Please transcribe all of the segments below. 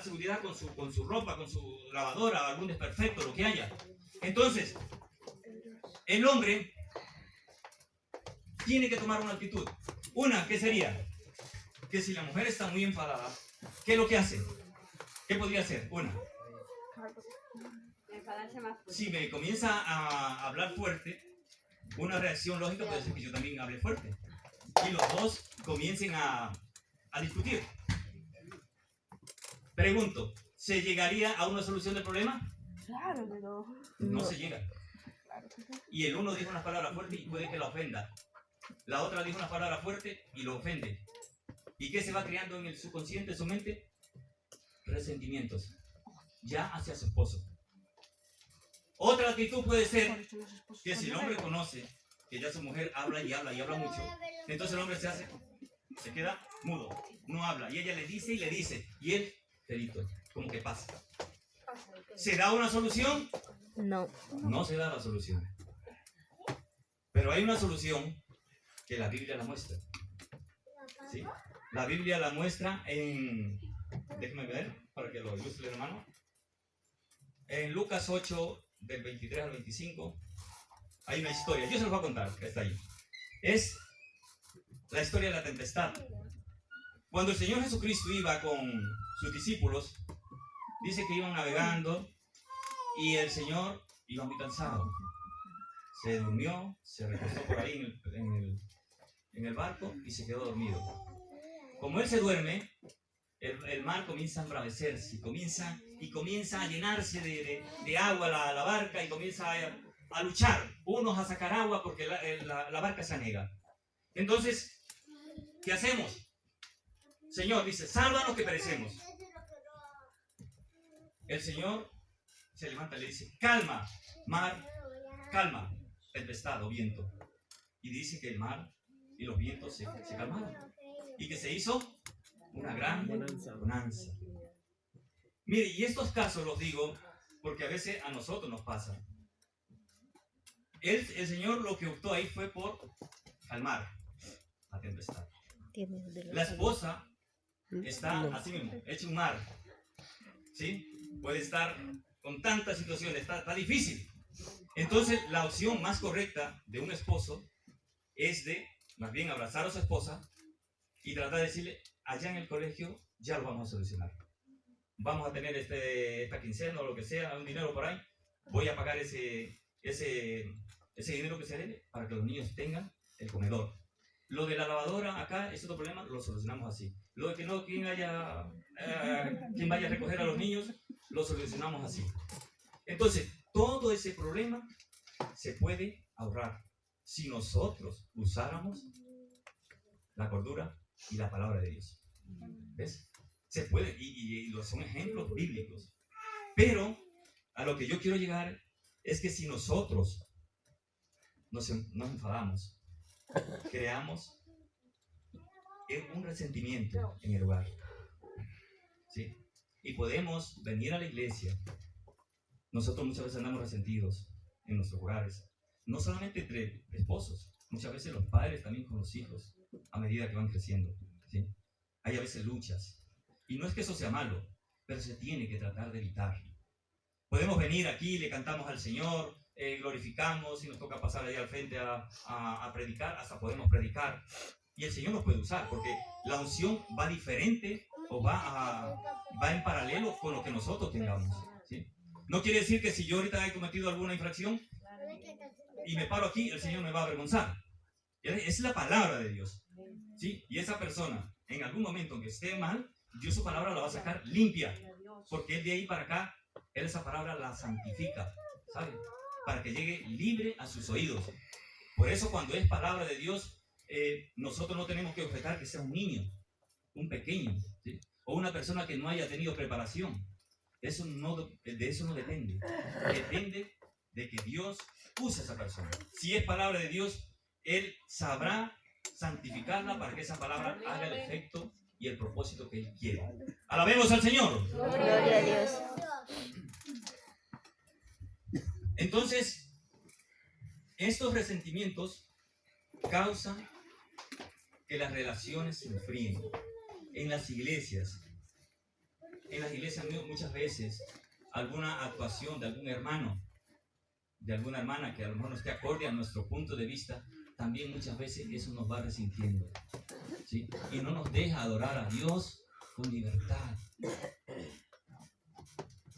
seguridad con su ropa, con su lavadora, algún desperfecto, lo que haya. Entonces, el hombre tiene que tomar una actitud. Una, ¿qué sería? Que si la mujer está muy enfadada, ¿qué es lo que hace? ¿Qué podría hacer? Una, si me comienza a hablar fuerte, una reacción lógica puede ser que yo también hable fuerte. Y los dos comiencen a discutir. Pregunto, ¿se llegaría a una solución del problema? Claro, pero... No se llega. Y el uno dijo una palabra fuerte y puede que la ofenda. La otra dijo una palabra fuerte y lo ofende. ¿Y qué se va creando en el subconsciente, en su mente? Resentimientos. Ya hacia su esposo. Otra actitud puede ser que si el hombre conoce que ya su mujer habla y habla mucho, entonces el hombre se queda mudo, no habla. Y ella le dice, y él, perito, como que pasa. ¿Se da una solución? No. No se da la solución. Pero hay una solución que la Biblia la muestra. ¿Sí? La Biblia la muestra en... Déjeme ver, para que lo ilustre el hermano. En Lucas 8, del 23 al 25, hay una historia. Yo se los voy a contar, que está ahí. Es la historia de la tempestad. Cuando el Señor Jesucristo iba con sus discípulos, dice que iban navegando y el Señor iba muy cansado. Se durmió, se recostó por ahí en el barco y se quedó dormido. Como él se duerme, el mar comienza a embravecerse y comienza a llenarse de agua la barca y comienza a luchar, unos a sacar agua porque la barca se anega. Entonces, ¿qué hacemos? Señor dice, sálvanos que perecemos. El Señor se levanta y le dice, calma, mar, calma, tempestad o viento. Y dice que el mar y los vientos se calmaron. Y que se hizo una gran bonanza. Mire, y estos casos los digo porque a veces a nosotros nos pasa. El Señor lo que optó ahí fue por calmar la tempestad. La esposa está así mismo, hecha un mar. ¿Sí? Puede estar con tantas situaciones, está difícil. Entonces, la opción más correcta de un esposo es de, más bien, abrazar a su esposa y tratar de decirle, allá en el colegio ya lo vamos a solucionar. Vamos a tener esta quincena o lo que sea, un dinero por ahí. Voy a pagar ese dinero que se debe para que los niños tengan el comedor. Lo de la lavadora acá es otro problema, lo solucionamos así. Lo de que no quien vaya a recoger a los niños, lo solucionamos así. Entonces, todo ese problema se puede ahorrar si nosotros usáramos la cordura y la palabra de Dios. ¿Ves? Se puede, y son ejemplos bíblicos. Pero a lo que yo quiero llegar es que si nosotros nos enfadamos, creamos un resentimiento en el hogar. ¿Sí? Y podemos venir a la iglesia. Nosotros muchas veces andamos resentidos en nuestros hogares. No solamente entre esposos, muchas veces los padres también con los hijos, a medida que van creciendo. ¿Sí? Hay a veces luchas. Y no es que eso sea malo, pero se tiene que tratar de evitar. Podemos venir aquí, le cantamos al Señor, glorificamos y nos toca pasar allá al frente a predicar, hasta podemos predicar. Y el Señor nos puede usar, porque la unción va diferente o va en paralelo con lo que nosotros tengamos. ¿Sí? No quiere decir que si yo ahorita he cometido alguna infracción y me paro aquí, el Señor me va a avergonzar. Es la palabra de Dios. ¿Sí? Y esa persona, en algún momento que esté mal, Dios su palabra la va a sacar limpia, porque Él de ahí para acá, Él esa palabra la santifica, ¿sabe? Para que llegue libre a sus oídos. Por eso cuando es palabra de Dios, nosotros no tenemos que objetar que sea un niño, un pequeño, ¿sí? O una persona que no haya tenido preparación. De eso no depende. Depende de que Dios use a esa persona. Si es palabra de Dios, Él sabrá santificarla para que esa palabra haga el efecto y el propósito que Él quiere. ¡Alabemos al Señor! Gloria a Dios. Entonces, estos resentimientos causan que las relaciones se enfríen. En las iglesias, en las iglesias muchas veces alguna actuación de algún hermano, de alguna hermana que a lo mejor no esté acorde a nuestro punto de vista, también muchas veces eso nos va resintiendo, ¿sí? Y no nos deja adorar a Dios con libertad.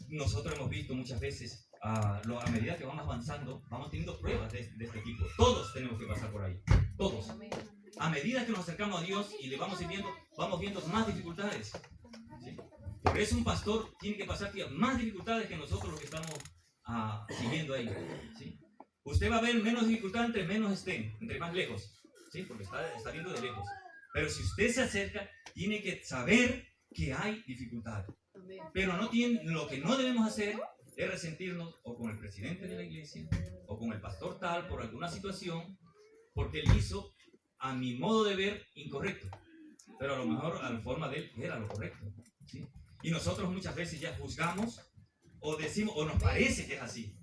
Nosotros hemos visto muchas veces, a medida que vamos avanzando, vamos teniendo pruebas de este tipo. Todos tenemos que pasar por ahí, todos. A medida que nos acercamos a Dios y le vamos sirviendo, vamos viendo más dificultades, ¿sí? Por eso un pastor tiene que pasar más dificultades que nosotros los que estamos siguiendo ahí, ¿sí? Usted va a ver menos dificultad entre menos estén, entre más lejos, ¿sí? Porque está viendo de lejos. Pero si usted se acerca, tiene que saber que hay dificultad. Pero lo que no debemos hacer es resentirnos o con el presidente de la iglesia o con el pastor tal por alguna situación, porque él hizo, a mi modo de ver, incorrecto. Pero a lo mejor a la forma de él era lo correcto, ¿sí? Y nosotros muchas veces ya juzgamos o decimos, o nos parece que es así,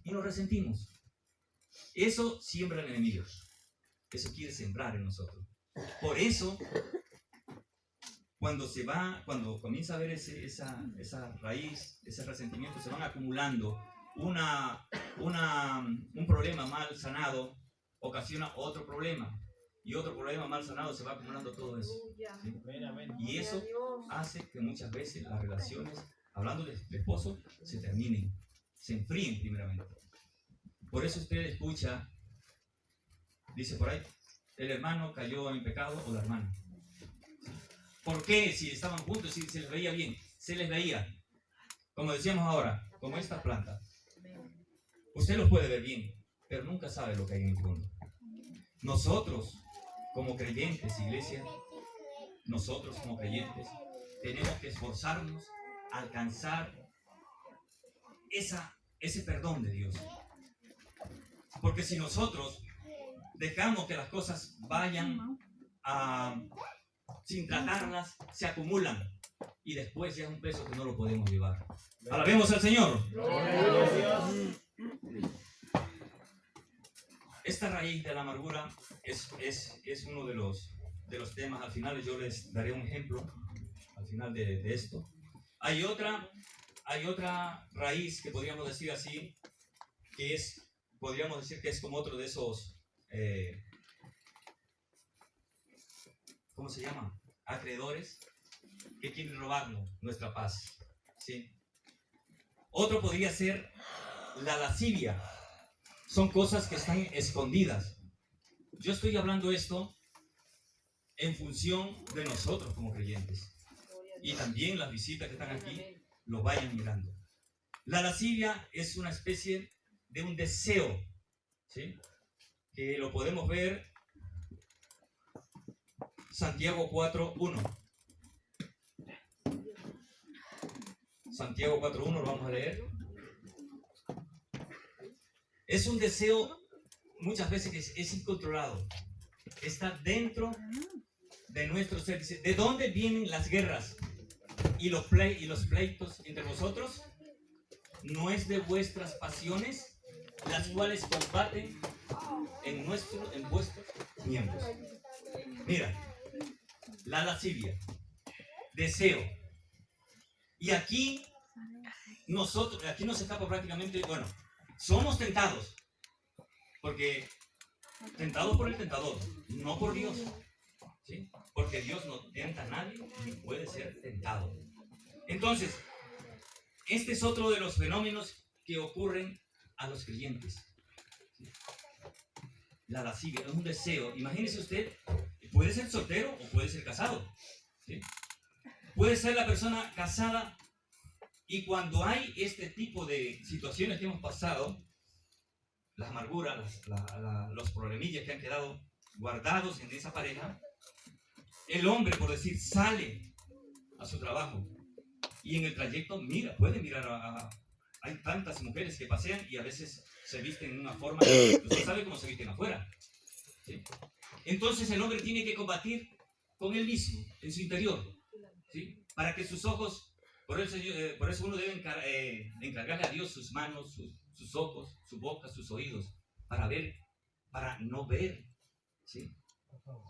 y nos resentimos. Eso siembra el enemigo. Eso quiere sembrar en nosotros. Por eso, cuando comienza a ver esa raíz, ese resentimiento, se van acumulando. Un problema mal sanado ocasiona otro problema. Y otro problema mal sanado, se va acumulando todo eso, ¿sí? Y eso hace que muchas veces las relaciones, hablando de esposo, se terminen, se enfríen primeramente. Por eso usted escucha, dice por ahí, el hermano cayó en pecado o la hermana. ¿Por qué? Si estaban juntos, si se les veía bien, se les veía, como decíamos ahora, como esta planta. Usted los puede ver bien, pero nunca sabe lo que hay en el fondo. Nosotros, como creyentes, iglesia, nosotros como creyentes, tenemos que esforzarnos a alcanzar ese perdón de Dios. Porque si nosotros dejamos que las cosas vayan sin tratarlas, se acumulan y después ya es un peso que no lo podemos llevar. Alabemos al Señor. Esta raíz de la amargura es uno de los temas. Al final yo les daré un ejemplo al final de esto. Hay otra raíz que podríamos decir así, podríamos decir que es como otro de esos, ¿cómo se llama? Acreedores que quieren robarnos nuestra paz, ¿sí? Otro podría ser la lascivia. Son cosas que están escondidas. Yo estoy hablando esto en función de nosotros como creyentes. Y también las visitas que están aquí lo vayan mirando. La lascivia es una especie de un deseo, ¿sí? Que lo podemos ver Santiago 4:1. Santiago 4:1 lo vamos a leer. Es un deseo muchas veces que es incontrolado. Está dentro de nuestro ser. ¿De dónde vienen las guerras y los pleitos entre vosotros? ¿No es de vuestras pasiones, las cuales combaten en vuestros miembros? Mira, la lascivia, deseo. Y aquí nos escapa prácticamente, somos tentados, porque tentados por el tentador, no por Dios, ¿sí? Porque Dios no tenta a nadie ni puede ser tentado. Entonces, este es otro de los fenómenos que ocurren a los creyentes, ¿sí? La lascivia es un deseo. Imagínese usted, puede ser soltero o puede ser casado, ¿sí? Puede ser la persona casada. Y cuando hay este tipo de situaciones que hemos pasado, las amarguras, los problemillas que han quedado guardados en esa pareja, el hombre, por decir, sale a su trabajo y en el trayecto puede mirar hay tantas mujeres que pasean y a veces se visten en una forma que usted sabe cómo se visten afuera, ¿sí? Entonces el hombre tiene que combatir con él mismo, en su interior, ¿sí? Para que sus ojos... Por eso uno debe encargarle a Dios sus manos, sus ojos, su boca, sus oídos, para no ver, ¿sí?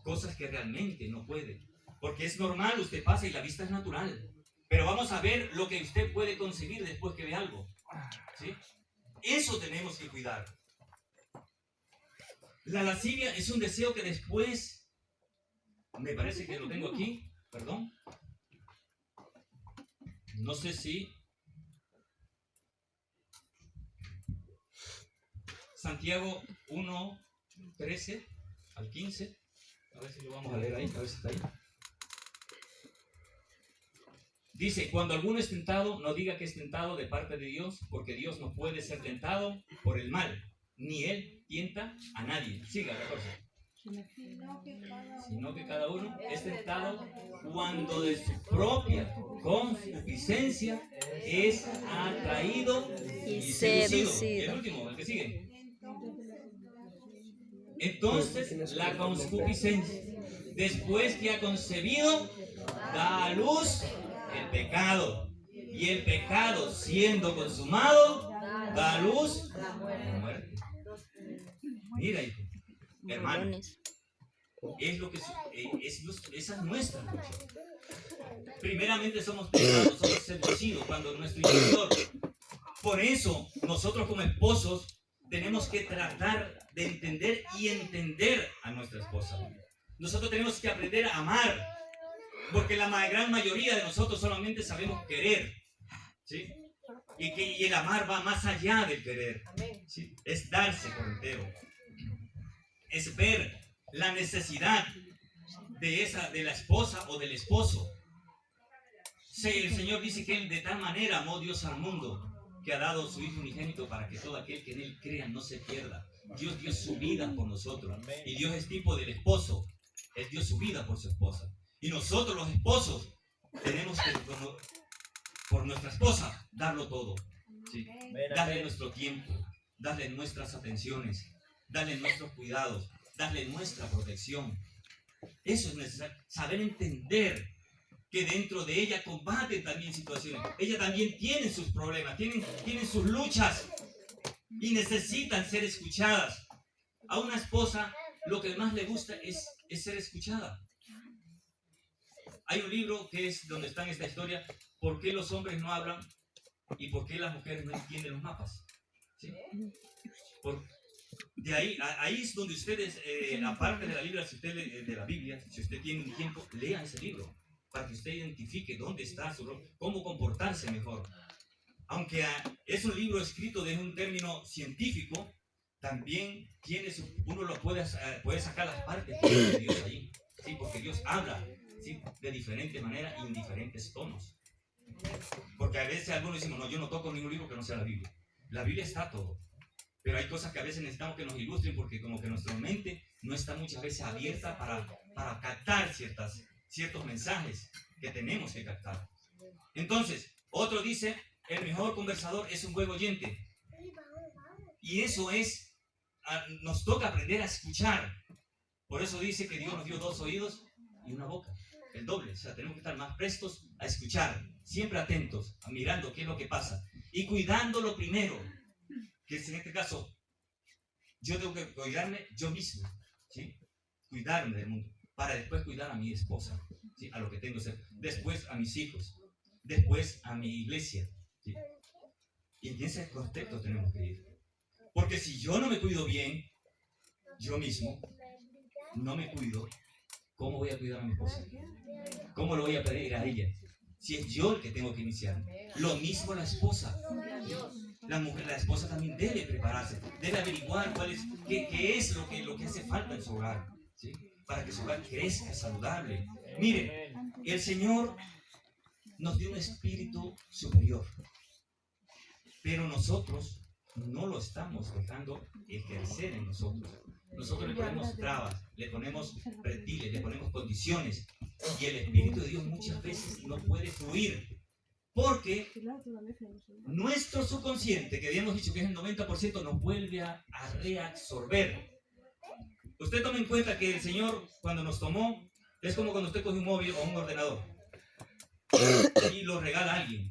Cosas que realmente no puede. Porque es normal, usted pasa y la vista es natural. Pero vamos a ver lo que usted puede conseguir después que ve algo. ¿Sí? Eso tenemos que cuidar. La lascivia es un deseo que después, me parece que lo tengo aquí, perdón. No sé si Santiago 1, 13 al 15. A ver si lo vamos a leer ahí, a ver si está ahí. Dice, cuando alguno es tentado, no diga que es tentado de parte de Dios, porque Dios no puede ser tentado por el mal, ni Él tienta a nadie. Siga, 14. Sino que cada uno es tentado cuando de su propia concupiscencia es atraído y seducido. Y el último, el que sigue. Entonces la concupiscencia, después que ha concebido, da a luz el pecado. Y el pecado, siendo consumado, da a luz la muerte. Mira, hijo, hermano, es lo que esa es nuestra lucha. Primeramente somos tentados, somos seducidos cuando nuestro interior. Por eso nosotros como esposos tenemos que tratar de entender y entender a nuestra esposa. Nosotros tenemos que aprender a amar, porque la gran mayoría de nosotros solamente sabemos querer, ¿sí? Y el amar va más allá del querer, ¿sí? Es darse por entero, es ver la necesidad de la esposa o del esposo. Sí, el Señor dice que Él de tal manera amó Dios al mundo, que ha dado su Hijo unigénito para que todo aquel que en Él crea no se pierda. Dios dio su vida por nosotros. Y Dios es tipo del esposo. Él dio su vida por su esposa. Y nosotros los esposos tenemos que, por nuestra esposa, darlo todo. ¿Sí? Darle nuestro tiempo, darle nuestras atenciones, darle nuestros cuidados, darle nuestra protección. Eso es necesario. Saber entender que dentro de ella combaten también situaciones. Ella también tiene sus problemas, tienen sus luchas y necesitan ser escuchadas. A una esposa lo que más le gusta es ser escuchada. Hay un libro que es donde está en esta historia, ¿por qué los hombres no hablan y por qué las mujeres no entienden los mapas? ¿Sí? De ahí es donde ustedes, aparte de la Biblia, si usted tiene un tiempo, lea ese libro, para que usted identifique dónde está su rol, cómo comportarse mejor. Aunque es un libro escrito desde un término científico, también uno lo puede sacar las partes de Dios ahí, ¿sí? Porque Dios habla, ¿sí? De diferente manera y en diferentes tonos. Porque a veces algunos decimos, no, yo no toco ningún libro que no sea la Biblia. La Biblia está todo. Pero hay cosas que a veces necesitamos que nos ilustren porque como que nuestra mente no está muchas veces abierta para captar ciertos mensajes que tenemos que captar. Entonces, otro dice, el mejor conversador es un buen oyente. Y eso nos toca aprender a escuchar. Por eso dice que Dios nos dio 2 oídos y una boca, el doble. O sea, tenemos que estar más prestos a escuchar, siempre atentos, mirando qué es lo que pasa. Y cuidando lo primero, que es en este caso, yo tengo que cuidarme yo mismo, ¿sí? Cuidarme del mundo, para después cuidar a mi esposa, ¿sí? A lo que tengo que hacer, después a mis hijos, después a mi iglesia, ¿sí? Y en ese contexto tenemos que ir. Porque si yo no me cuido bien, yo mismo, no me cuido, ¿cómo voy a cuidar a mi esposa? ¿Cómo lo voy a pedir a ella? Si es yo el que tengo que iniciar. Lo mismo la esposa. La esposa también debe prepararse, debe averiguar qué es lo que hace falta en su hogar, ¿sí? Para que su hogar crezca saludable. Mire, el Señor nos dio un espíritu superior, pero nosotros no lo estamos dejando ejercer en nosotros. Nosotros le ponemos trabas, le ponemos pretiles, le ponemos condiciones, y el Espíritu de Dios muchas veces no puede fluir. Porque nuestro subconsciente, que habíamos dicho que es el 90%, nos vuelve a reabsorber. Usted tome en cuenta que el Señor, cuando nos tomó, es como cuando usted coge un móvil o un ordenador y lo regala a alguien.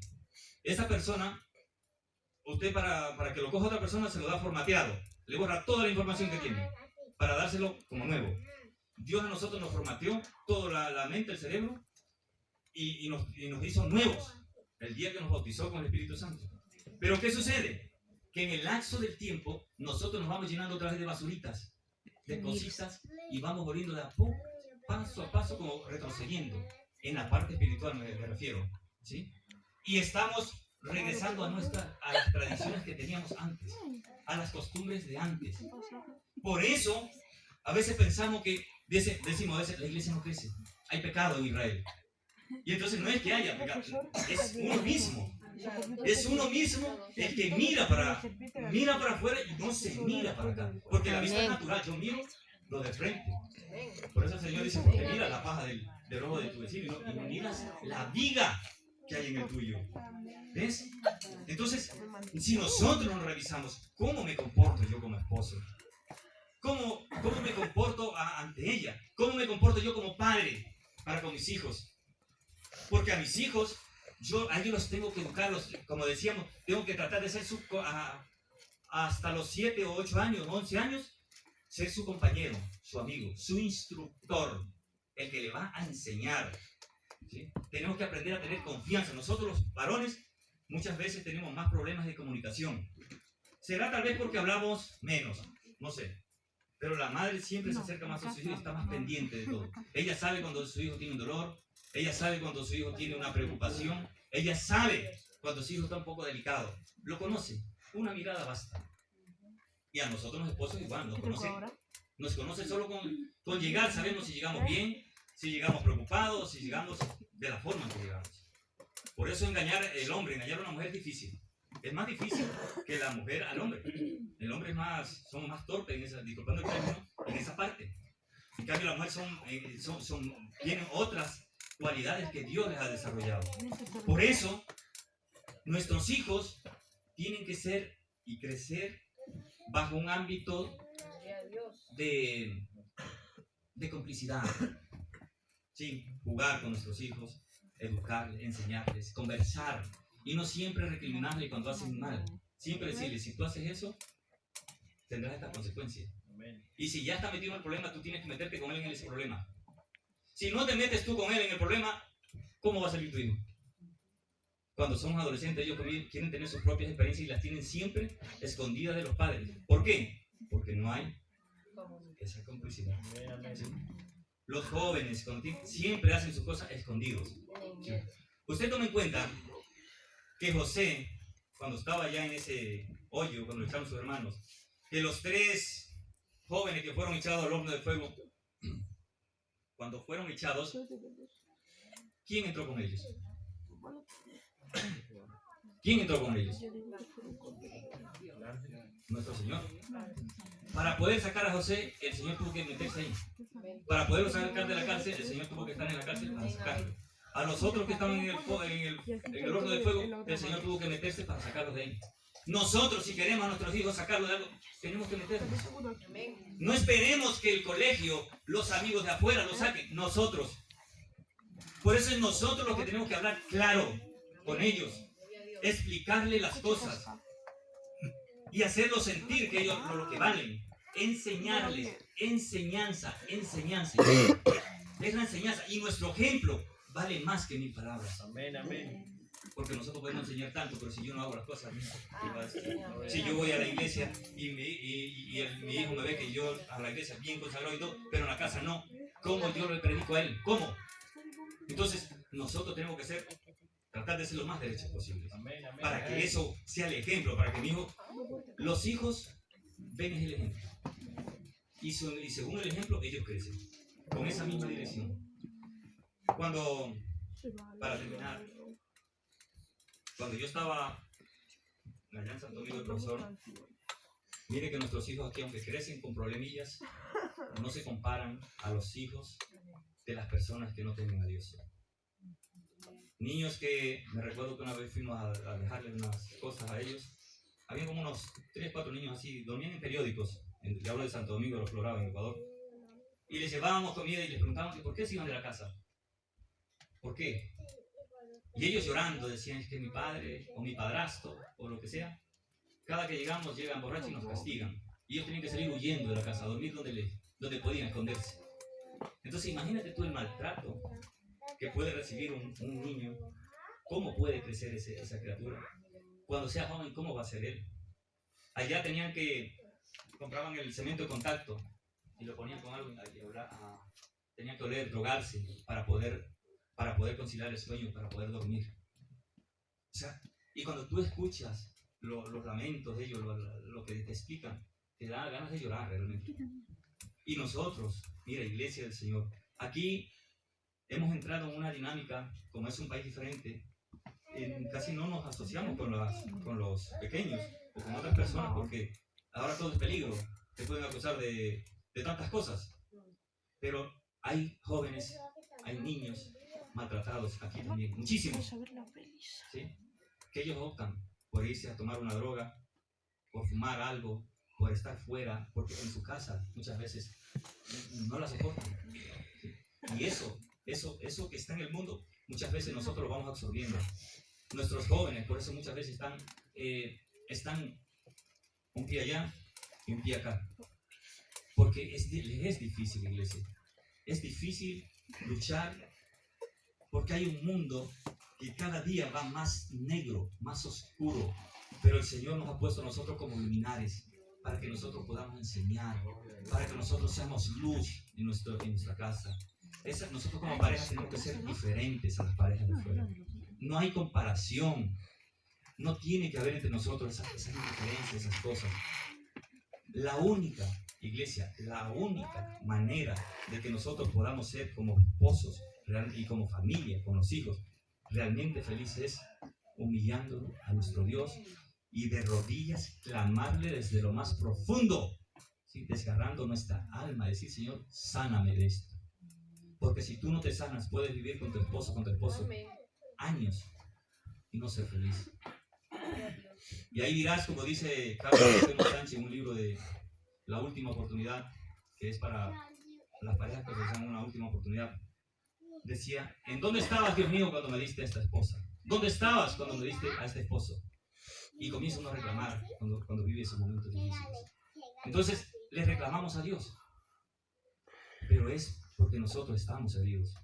Esa persona, usted para que lo coja otra persona, se lo da formateado. Le borra toda la información que tiene para dárselo como nuevo. Dios a nosotros nos formateó toda la mente, el cerebro, y nos hizo nuevos el día que nos bautizó con el Espíritu Santo. Pero ¿qué sucede? Que en el lapso del tiempo nosotros nos vamos llenando otra vez de basuritas, de cositas, y vamos volviendo de a poco, paso a paso, como retrocediendo. En la parte espiritual me refiero, ¿sí? Y estamos regresando a las tradiciones que teníamos antes, a las costumbres de antes. Por eso, a veces pensamos que, decimos a veces, la iglesia no crece, hay pecado en Israel. Y entonces no es que haya pecado, es uno mismo. Es uno mismo el que mira para afuera y no se mira para acá. Porque la vista es natural, yo miro lo de frente. Por eso el Señor dice, porque mira la paja del ojo de tu vecino y no miras la viga que hay en el tuyo. ¿Ves? Entonces, si nosotros nos revisamos, ¿cómo me comporto yo como esposo? ¿Cómo me comporto ante ella? ¿Cómo me comporto yo como padre para con mis hijos? Porque a mis hijos, a ellos los tengo que educarlos, como decíamos, tengo que tratar de ser hasta los 7 o 8 años, 11 años, ser su compañero, su amigo, su instructor, el que le va a enseñar. ¿Sí? Tenemos que aprender a tener confianza. Nosotros los varones muchas veces tenemos más problemas de comunicación. Será tal vez porque hablamos menos, no sé. Pero la madre siempre se acerca más a sus hijos y está más pendiente de todo. Ella sabe cuando su hijo tiene un dolor, ella sabe cuando su hijo tiene una preocupación, ella sabe cuando su hijo está un poco delicado. Lo conoce, una mirada basta. Y a nosotros los esposos igual, nos conocen solo con llegar, sabemos si llegamos bien, si llegamos preocupados, si llegamos de la forma en que llegamos. Por eso engañar a una mujer es difícil. Es más difícil que la mujer al hombre. El hombre somos más torpes disculpando el término, en esa parte. En cambio, las mujeres tienen otras cualidades que Dios les ha desarrollado. Por eso, nuestros hijos tienen que ser y crecer bajo un ámbito de complicidad. Sí, jugar con nuestros hijos, educarles, enseñarles, conversar y no siempre recriminarles cuando hacen mal. Siempre decirles, si tú haces eso, tendrás esta consecuencia. Y si ya está metido en el problema, tú tienes que meterte con él en ese problema. Si no te metes tú con él en el problema, ¿cómo va a salir tu hijo? Cuando somos adolescentes, ellos quieren tener sus propias experiencias y las tienen siempre escondidas de los padres. ¿Por qué? Porque no hay esa complicidad. ¿Sí? Los jóvenes siempre hacen sus cosas escondidos. ¿Sí? Usted tome en cuenta que José, cuando estaba ya en ese hoyo, cuando lo echaron sus hermanos, que los 3 jóvenes que fueron echados al horno de fuego, cuando fueron echados, ¿quién entró con ellos? ¿Quién entró con ellos? Nuestro Señor. Para poder sacar a José, el Señor tuvo que meterse ahí. Para poderlo sacar de la cárcel, el Señor tuvo que estar en la cárcel para sacarlo. A los otros que estaban en el horno de fuego, el Señor tuvo que meterse para sacarlos de ahí. Nosotros, si queremos a nuestros hijos sacarlos de algo, tenemos que meternos. No esperemos que el colegio, los amigos de afuera los saquen. Nosotros. Por eso es nosotros los que tenemos que hablar claro con ellos, explicarles las cosas y hacerlos sentir que ellos lo que valen. Enseñarles, enseñanza. Es la enseñanza y nuestro ejemplo vale más que 1000 palabras. Amén, amén. Porque nosotros podemos enseñar tanto, pero si yo no hago las cosas, si yo voy a la iglesia y mi hijo me ve que yo a la iglesia bien consagrado y todo, pero en la casa no, ¿cómo yo le predico a él? ¿Cómo? Entonces, nosotros tenemos que tratar de ser lo más derechos posibles, para que eso sea el ejemplo, para que mi hijo, los hijos ven el ejemplo. Y según el ejemplo, ellos crecen con esa misma dirección. Para terminar, cuando yo estaba allá en Santo Domingo, el profesor, mire que nuestros hijos aquí, aunque crecen con problemillas, no se comparan a los hijos de las personas que no temen a Dios. Niños que, me recuerdo que una vez fuimos a dejarles unas cosas a ellos, había como unos 3, 4 niños así, dormían en periódicos, le hablo de Santo Domingo de los Florados, en Ecuador, y les llevábamos comida y les preguntábamos, ¿por qué se iban de la casa? ¿Por qué? Y ellos llorando decían, es que mi padre, o mi padrastro, o lo que sea, cada que llegamos llegan borrachos y nos castigan, y ellos tienen que salir huyendo de la casa, a dormir donde podían esconderse. Entonces imagínate tú el maltrato que puede recibir un niño, ¿cómo puede crecer esa criatura? Cuando sea joven, ¿cómo va a ser él? Allá compraban el cemento de contacto y lo ponían con algo, tenían que oler, drogarse para poder conciliar el sueño, para poder dormir. O sea, y cuando tú escuchas los lamentos de ellos, lo que te explican, te da ganas de llorar realmente. Y nosotros, mira, Iglesia del Señor, aquí hemos entrado en una dinámica, como es un país diferente, casi no nos asociamos con los pequeños o con otras personas, porque ahora todo es peligro, te pueden acusar de tantas cosas. Pero hay jóvenes, hay niños maltratados aquí también, muchísimos, ¿sí? Que ellos optan por irse a tomar una droga, por fumar algo, por estar fuera, porque en su casa muchas veces no la soportan. ¿Sí? Y eso que está en el mundo, muchas veces nosotros lo vamos absorbiendo. Nuestros jóvenes, por eso muchas veces están un pie allá y un pie acá. Porque les es difícil, iglesia. Es difícil luchar porque hay un mundo que cada día va más negro, más oscuro. Pero el Señor nos ha puesto a nosotros como luminares para que nosotros podamos enseñar, para que nosotros seamos luz en nuestra casa. Nosotros como pareja tenemos que ser diferentes a las parejas de fuera. No hay comparación. No tiene que haber entre nosotros esas diferencias, esas cosas. La única, iglesia, la única manera de que nosotros podamos ser como esposos y como familia, con los hijos, realmente felices es humillándonos a nuestro Dios y de rodillas clamarle desde lo más profundo, ¿sí? Desgarrando nuestra alma, decir: Señor, sáname de esto. Porque si tú no te sanas, puedes vivir con tu esposo años y no ser feliz. Y ahí dirás, como dice Carlos Sánchez en un libro de La Última Oportunidad, que es para las parejas que necesitan una última oportunidad, decía: ¿en dónde estabas, Dios mío, cuando me diste a esta esposa? ¿Dónde estabas cuando me diste a este esposo? Y comienza uno a reclamar cuando vive esos momentos difíciles. Entonces le reclamamos a Dios, pero es porque nosotros estamos heridos.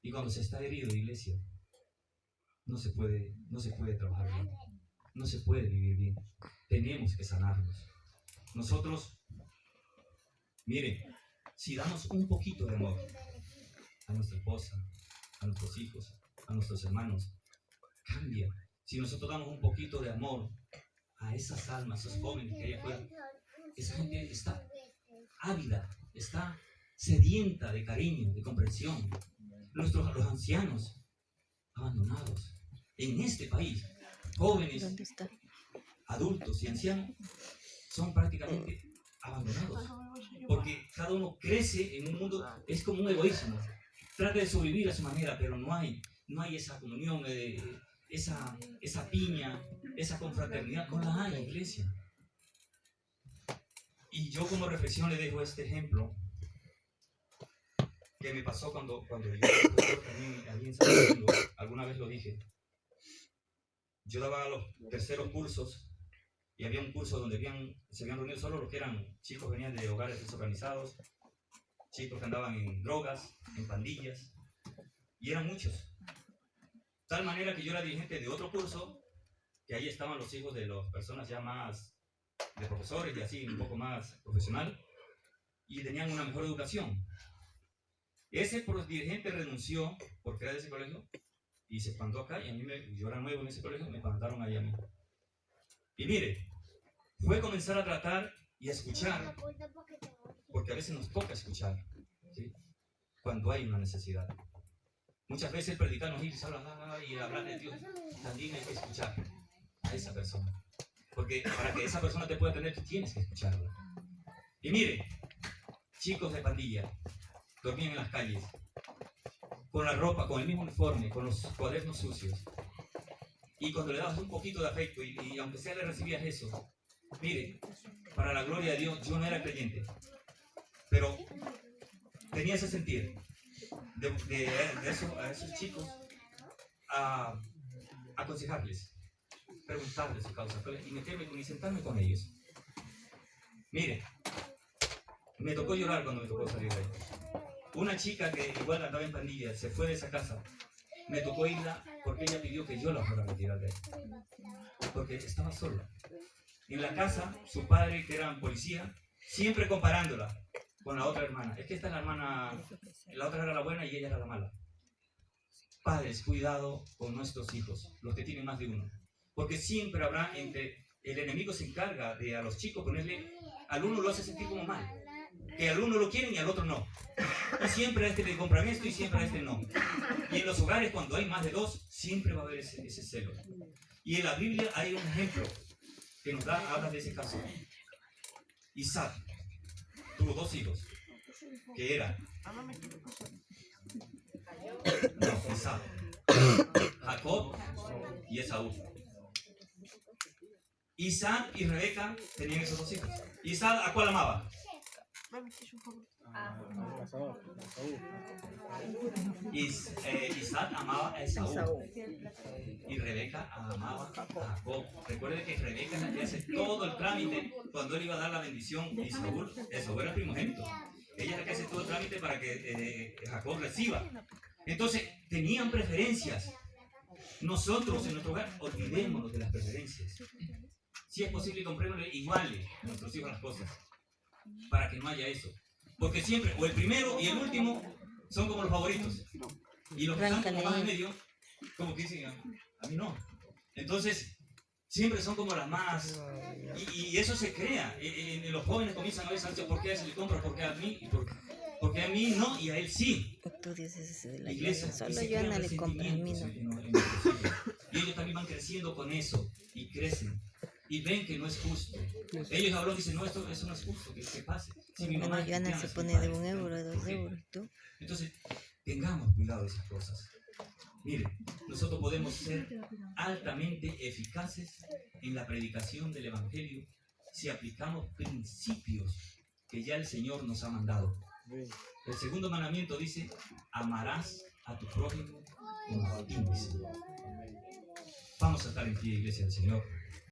Y cuando se está herido, iglesia, no se puede trabajar bien, no se puede vivir bien. Tenemos que sanarnos. Nosotros, mire, si damos un poquito de amor a nuestra esposa, a nuestros hijos, a nuestros hermanos, cambia. Si nosotros damos un poquito de amor a esas almas, a esos jóvenes que hay afuera, esa gente está ávida, está sedienta de cariño, de comprensión. Los ancianos abandonados en este país, jóvenes, adultos y ancianos, son prácticamente abandonados, porque cada uno crece en un mundo, es como un egoísmo, trata de sobrevivir a su manera, pero no hay esa comunión, esa piña, esa confraternidad, no la hay, iglesia. Y yo como reflexión le dejo este ejemplo que me pasó cuando yo también allí en San Domingo, alguna vez lo dije. Yo daba los terceros cursos y había un curso donde se habían reunido solo los que eran chicos, venían de hogares desorganizados, chicos que andaban en drogas, en pandillas, y eran muchos. Tal manera que yo era dirigente de otro curso, que ahí estaban los hijos de las personas ya más de profesores y así, un poco más profesional, y tenían una mejor educación. Ese dirigente renunció porque era de ese colegio y se espantó acá, y yo era nuevo en ese colegio, me espantaron ahí a mí. Y mire, fue comenzar a tratar y a escuchar, porque a veces nos toca escuchar, ¿sí? Cuando hay una necesidad. Muchas veces predicarnos y hablar de Dios, también hay que escuchar a esa persona, porque para que esa persona te pueda atender, tú tienes que escucharla. Y mire, chicos de pandilla dormían en las calles, con la ropa, con el mismo uniforme, con los cuadernos sucios. Y cuando le dabas un poquito de afecto, y aunque sea le recibías eso, mire, para la gloria de Dios, yo no era creyente, pero tenía ese sentir a esos chicos, a aconsejarles, preguntarles su causa, y sentarme con ellos. Mire, me tocó llorar cuando me tocó salir de ahí. Una chica que igual andaba en pandilla, se fue de esa casa. Me tocó irla porque ella pidió que yo la fuera a retirar de ahí. Porque estaba sola. En la casa, su padre, que era policía, siempre comparándola con la otra hermana. Es que esta es la hermana, la otra era la buena y ella era la mala. Padres, cuidado con nuestros hijos, los que tienen más de uno. Porque siempre habrá el enemigo se encarga de a los chicos ponerle, al uno lo hace sentir como mal. Que al uno lo quieren y al otro no. Y siempre a este le compran esto y siempre a este no. Y en los hogares, cuando hay más de dos, siempre va a haber ese celo. Y en la Biblia hay un ejemplo que nos habla de ese caso. Isaac tuvo 2 hijos, que eran Isaac, Jacob y Esaú. Isaac y Rebeca tenían esos 2 hijos. Isaac, ¿a cuál amaba? Isaac amaba a Esaú y Rebeca amaba a Jacob. Recuerde que Rebeca es la que hace todo el trámite cuando él iba a dar la bendición a Esaú era el primogénito. Ella es la que hace todo el trámite para que Jacob reciba. Entonces tenían preferencias. Nosotros en nuestro hogar olvidémonos de las preferencias. Si es posible, comprémosle iguales a nuestros hijos las cosas, para que no haya eso. Porque siempre, o el primero y el último, son como los favoritos. Y los que están como más en medio, como que dicen, a mí no. Entonces, siempre son como las más... Y eso se crea. Los jóvenes comienzan a ver, ¿por qué a ese le compra? ¿Por qué a mí? Porque a mí no y a él sí. Tú dices ese de la iglesia. Solo Joana le compra, a mí no. Y ellos también van creciendo con eso y crecen. Y ven que no es justo. Ellos hablan y dicen, no, eso no es justo, que pase. Si mi mamá Joana se pone de 1 euro, de 2 euros. ¿Tú? Entonces, tengamos cuidado de esas cosas. Mire, nosotros podemos ser altamente eficaces en la predicación del Evangelio si aplicamos principios que ya el Señor nos ha mandado. El segundo mandamiento dice, amarás a tu prójimo como a ti mismo. Vamos a estar en pie, iglesia del Señor.